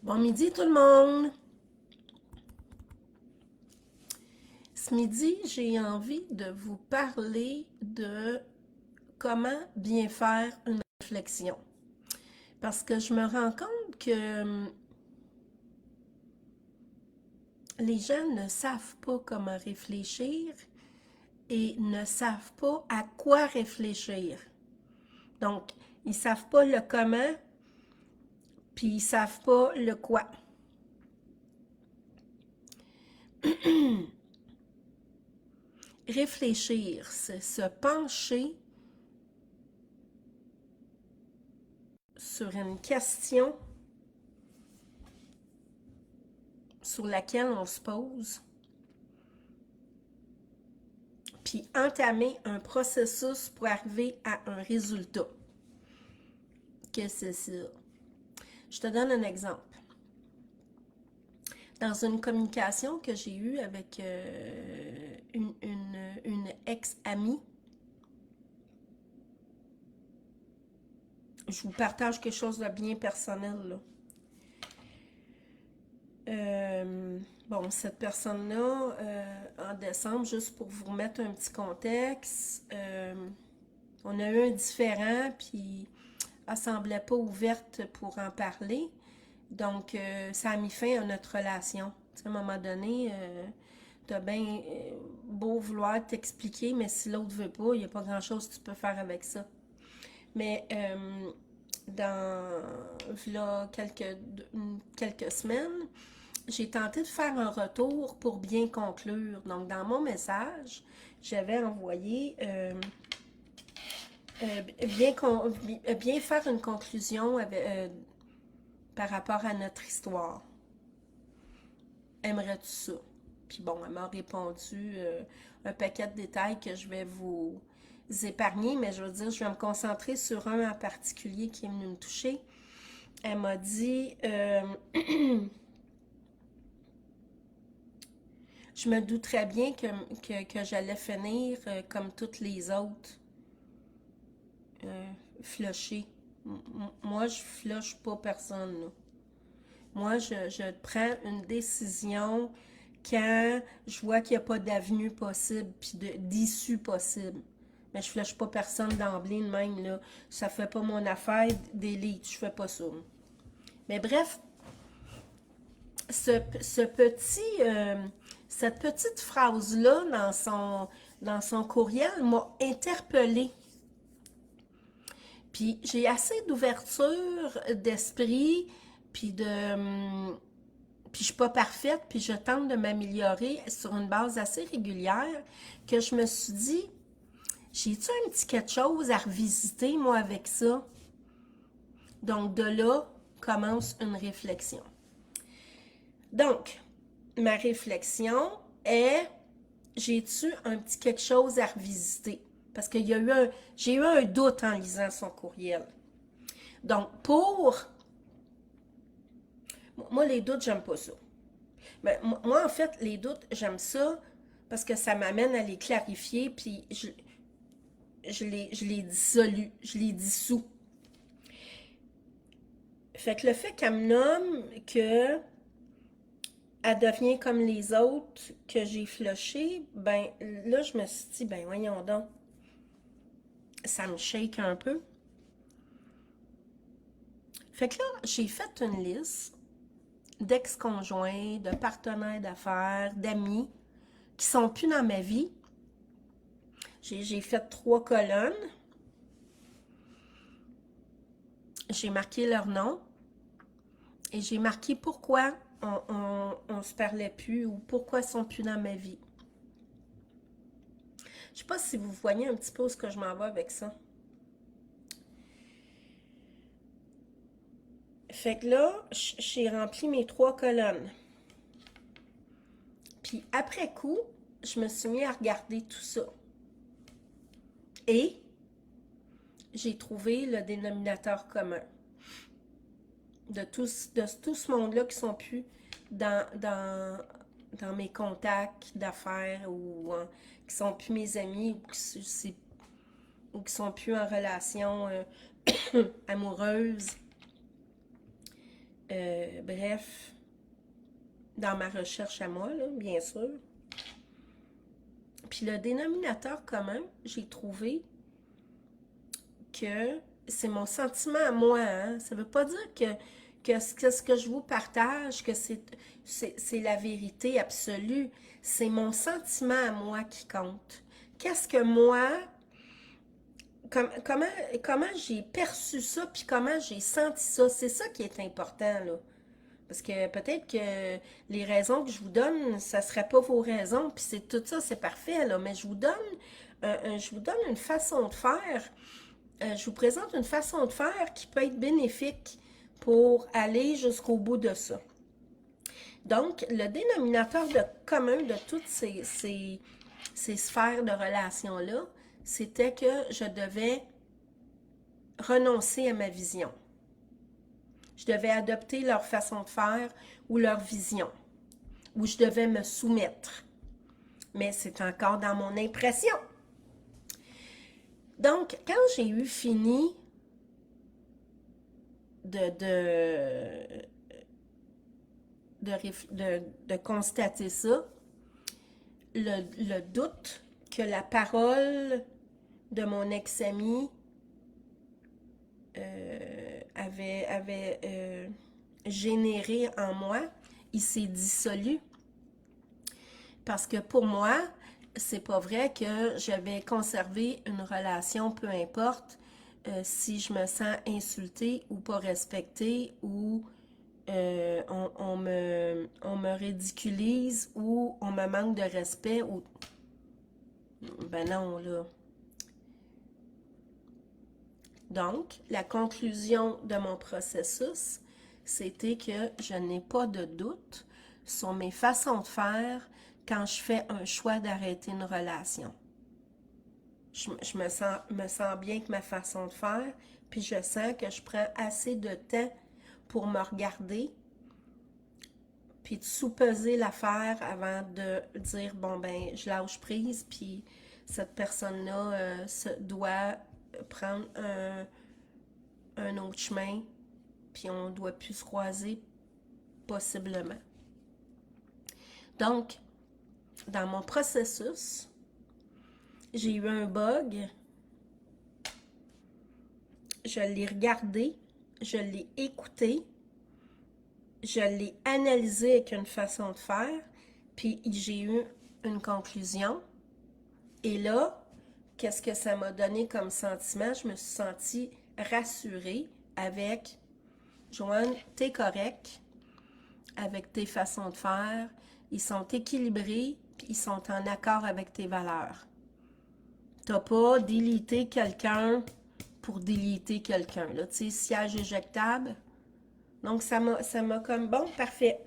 Bon midi tout le monde! Ce midi, j'ai envie de vous parler de comment bien faire une réflexion. Parce que je me rends compte que les gens ne savent pas comment réfléchir et ne savent pas à quoi réfléchir. Donc, ils ne savent pas le comment, puis ils ne savent pas le quoi. Réfléchir, c'est se pencher sur une question sur laquelle on se pose, puis entamer un processus pour arriver à un résultat. Qu'est-ce que c'est ça? Je te donne un exemple. Dans une communication que j'ai eue avec une ex-amie, je vous partage quelque chose de bien personnel, là. Bon, cette personne-là, en décembre, juste pour vous remettre un petit contexte, on a eu un différend, puis elle semblait pas ouverte pour en parler. Donc, ça a mis fin à notre relation. Tu sais, à un moment donné, t'as bien beau vouloir t'expliquer, mais si l'autre veut pas, il n'y a pas grand-chose que tu peux faire avec ça. Mais dans là, quelques semaines, j'ai tenté de faire un retour pour bien conclure. Donc, dans mon message, j'avais envoyé bien faire une conclusion par rapport à notre histoire. Aimerais-tu ça? Puis bon, elle m'a répondu un paquet de détails que je vais vous épargner, mais je veux dire, je vais me concentrer sur un en particulier qui est venu me toucher. Elle m'a dit je me douterais bien que j'allais finir comme toutes les autres, flusher. Moi, je flush pas personne, là. Moi, je prends une décision quand je vois qu'il n'y a pas d'avenue possible puis d'issue possible. Mais je ne flèche pas personne d'emblée de même, là. Ça fait pas mon affaire d'élite. Je fais pas ça. Mais bref, cette petite phrase-là dans son courriel m'a interpellée. Puis j'ai assez d'ouverture d'esprit, puis puis je suis pas parfaite, puis je tente de m'améliorer sur une base assez régulière, que je me suis dit, j'ai-tu un petit quelque chose à revisiter, moi, avec ça? Donc, de là commence une réflexion. Donc, ma réflexion est, j'ai-tu un petit quelque chose à revisiter? Parce que j'ai eu un doute en lisant son courriel. Donc, moi, les doutes, j'aime pas ça. Mais moi, en fait, les doutes, j'aime ça parce que ça m'amène à les clarifier, puis je les dissolue, je les dissous. Fait que le fait qu'elle me nomme que elle devient comme les autres que j'ai flushées, ben là, je me suis dit, ben voyons donc, ça me shake un peu. Fait que là, j'ai fait une liste d'ex-conjoints, de partenaires d'affaires, d'amis qui sont plus dans ma vie. J'ai fait 3 colonnes. J'ai marqué leur nom et j'ai marqué pourquoi on se parlait plus ou pourquoi ils sont plus dans ma vie. Je sais pas si vous voyez un petit peu où ce que je m'en vais avec ça. Fait que là, j'ai rempli mes 3 colonnes. Puis après coup, je me suis mis à regarder tout ça. Et j'ai trouvé le dénominateur commun de tout ce monde-là qui sont plus dans mes contacts d'affaires ou qui sont plus mes amis ou qui sont plus en relation amoureuse. Bref, dans ma recherche à moi, là, bien sûr. Puis le dénominateur commun, j'ai trouvé que c'est mon sentiment à moi. Hein? Ça ne veut pas dire que ce que je vous partage, que c'est la vérité absolue. C'est mon sentiment à moi qui compte. Qu'est-ce que moi, comment j'ai perçu ça, puis comment j'ai senti ça, c'est ça qui est important, là. Parce que peut-être que les raisons que je vous donne, ça ne serait pas vos raisons, puis c'est tout ça, c'est parfait, là. Mais je vous donne une façon de faire. Je vous présente une façon de faire qui peut être bénéfique pour aller jusqu'au bout de ça. Donc, le dénominateur commun de toutes ces sphères de relations-là, c'était que je devais renoncer à ma vision. Je devais adopter leur façon de faire ou leur vision, ou je devais me soumettre. Mais c'est encore dans mon impression. Donc, quand j'ai eu fini de constater ça, le doute que la parole de mon ex-ami avait généré en moi, il s'est dissolu. Parce que pour moi, c'est pas vrai que je vais conserver une relation, peu importe, si je me sens insultée ou pas respectée ou on me ridiculise ou on me manque de respect ou... Ben non, là. Donc, la conclusion de mon processus, c'était que je n'ai pas de doute sur mes façons de faire quand je fais un choix d'arrêter une relation. Je me sens bien avec ma façon de faire, puis je sens que je prends assez de temps pour me regarder, puis de sous-peser l'affaire avant de dire, bon, ben, je lâche prise, puis cette personne-là doit prendre un autre chemin, puis on ne doit plus se croiser, possiblement. Donc, dans mon processus, j'ai eu un bug, je l'ai regardé, je l'ai écouté, je l'ai analysé avec une façon de faire, puis j'ai eu une conclusion. Et là, qu'est-ce que ça m'a donné comme sentiment? Je me suis sentie rassurée avec Joanne, t'es correct avec tes façons de faire, ils sont équilibrés, puis ils sont en accord avec tes valeurs. T'as pas délité quelqu'un pour déliter quelqu'un, là, tu sais, siège éjectable. Donc, ça m'a comme, bon, parfait,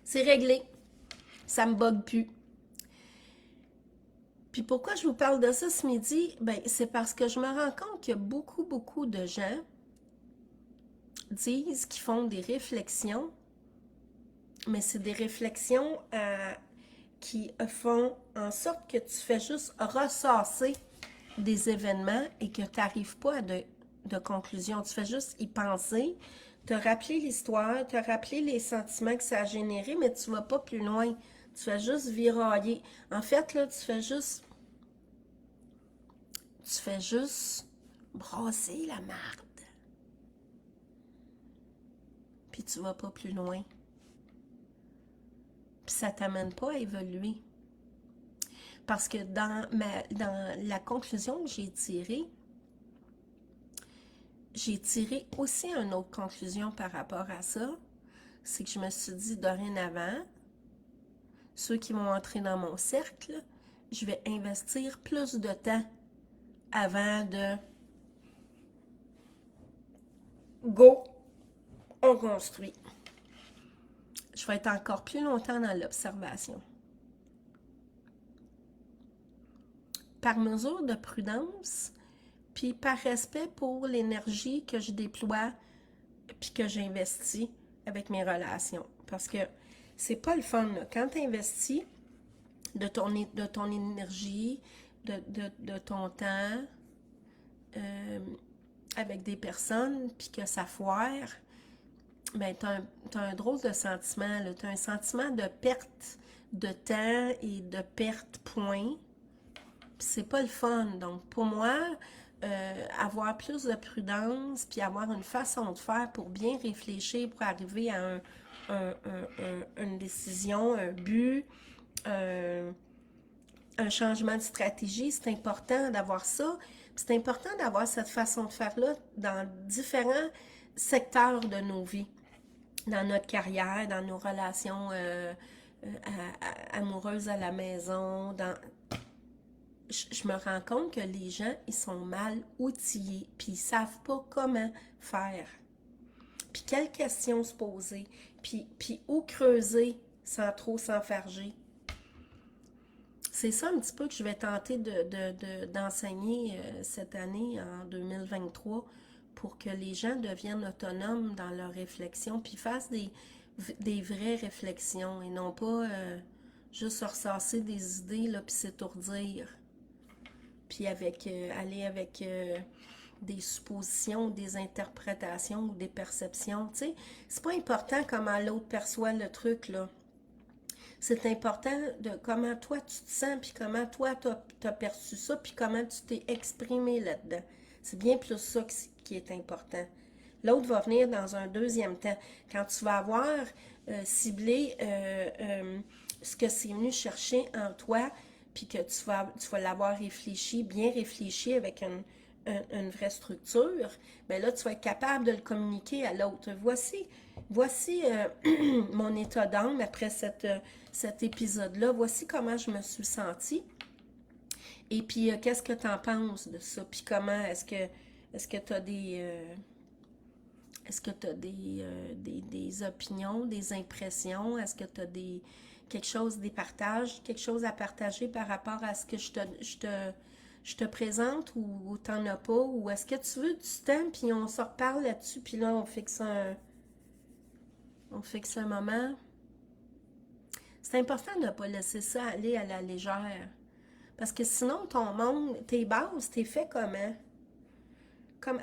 c'est réglé, ça me bug plus. Puis pourquoi je vous parle de ça ce midi? Ben, c'est parce que je me rends compte qu'il y a beaucoup de gens disent qu'ils font des réflexions, mais c'est des réflexions qui font en sorte que tu fais juste ressasser des événements et que tu n'arrives pas à de conclusion. Tu fais juste y penser, te rappeler l'histoire, te rappeler les sentiments que ça a généré, mais tu ne vas pas plus loin. Tu fais juste virailler. En fait, là, tu fais juste brasser la marde. Puis tu vas pas plus loin. Puis ça t'amène pas à évoluer. Parce que dans la conclusion que j'ai tiré aussi une autre conclusion par rapport à ça. C'est que je me suis dit, dorénavant, ceux qui vont entrer dans mon cercle, je vais investir plus de temps avant de go, on construit. Je vais être encore plus longtemps dans l'observation. Par mesure de prudence, puis par respect pour l'énergie que je déploie puis que j'investis avec mes relations. Parce que c'est pas le fun, là. Quand tu investis de ton énergie, de ton temps avec des personnes, puis que ça foire, ben, t'as un drôle de sentiment, là. T'as un sentiment de perte de temps et de perte point. Puis c'est pas le fun. Donc, pour moi, avoir plus de prudence, puis avoir une façon de faire pour bien réfléchir, pour arriver à une décision, un but, un, un changement de stratégie, c'est important d'avoir ça. Puis c'est important d'avoir cette façon de faire-là dans différents secteurs de nos vies, dans notre carrière, dans nos relations amoureuses à la maison, je me rends compte que les gens, ils sont mal outillés, puis ils savent pas comment faire, puis quelles questions se poser, puis où creuser sans trop s'enfarger. C'est ça un petit peu que je vais tenter d'enseigner cette année, en 2023, pour que les gens deviennent autonomes dans leur réflexion, puis fassent des vraies réflexions, et non pas juste ressasser des idées, là, puis s'étourdir. Puis aller avec des suppositions, des interprétations ou des perceptions. Tu sais, c'est pas important comment l'autre perçoit le truc, là. C'est important de comment toi tu te sens, puis comment toi t'as perçu ça, puis comment tu t'es exprimé là-dedans. C'est bien plus ça qui est important. L'autre va venir dans un deuxième temps. Quand tu vas avoir ciblé ce que c'est venu chercher en toi, puis que tu vas l'avoir réfléchi, bien réfléchi avec une vraie structure, bien là, tu vas être capable de le communiquer à l'autre. Voici mon état d'âme après cet épisode-là. Voici comment je me suis sentie. Et puis, qu'est-ce que tu en penses de ça? Puis comment est-ce que tu as est-ce que tu as des opinions, des impressions? Est-ce que tu as quelque chose, des partages, quelque chose à partager par rapport à ce que je te présente ou t'en as pas? Ou est-ce que tu veux du temps, puis on se reparle là-dessus, puis là, on fixe un moment? C'est important de ne pas laisser ça aller à la légère. Parce que sinon, ton monde, tes bases, t'es fait comment?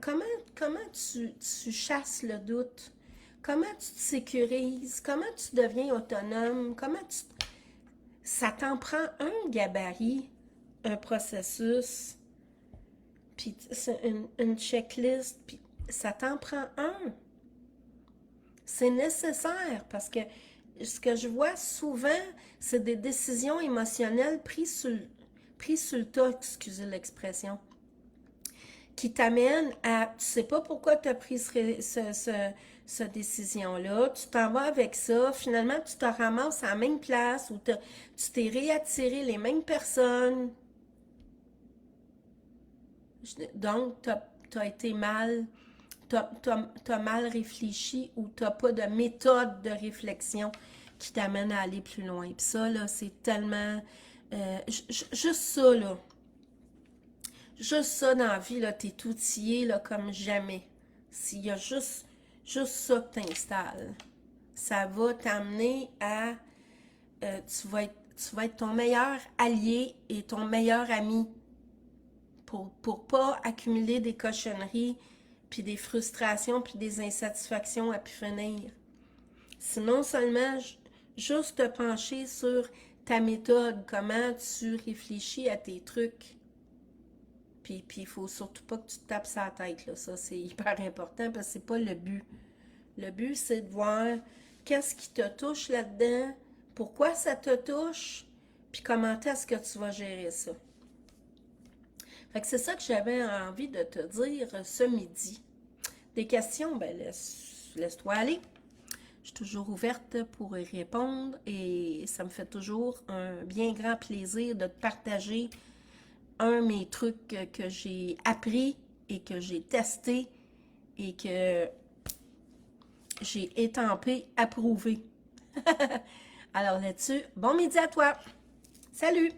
Comment tu chasses le doute? Comment tu te sécurises? Comment tu deviens autonome? Ça t'en prend un gabarit, un processus, puis une checklist, puis ça t'en prend un. C'est nécessaire parce que ce que je vois souvent, c'est des décisions émotionnelles prises sur le tas, excusez l'expression, qui t'amènent à, tu sais pas pourquoi tu as pris cette décision-là, tu t'en vas avec ça, finalement tu te ramasses à la même place où tu t'es réattiré les mêmes personnes. Donc, tu as été mal, t'as mal réfléchi ou t'as pas de méthode de réflexion qui t'amène à aller plus loin. Puis ça, là, c'est tellement... juste ça, là. Juste ça dans la vie, là, t'es outillé, là, comme jamais. S'il y a juste ça que t'installes, ça va t'amener à... tu vas être ton meilleur allié et ton meilleur ami pour pas accumuler des cochonneries, puis des frustrations, puis des insatisfactions à pu finir. Sinon seulement juste te pencher sur ta méthode, comment tu réfléchis à tes trucs. Puis il faut surtout pas que tu te tapes sa tête, là. Ça, c'est hyper important parce que c'est pas le but. Le but, c'est de voir qu'est-ce qui te touche là-dedans, pourquoi ça te touche, puis comment est-ce que tu vas gérer ça. Fait que c'est ça que j'avais envie de te dire ce midi. Des questions, ben laisse-toi aller. Je suis toujours ouverte pour y répondre et ça me fait toujours un bien grand plaisir de te partager mes trucs que j'ai appris et que j'ai testé et que j'ai étampé, approuvé. Alors là-dessus, bon midi à toi. Salut!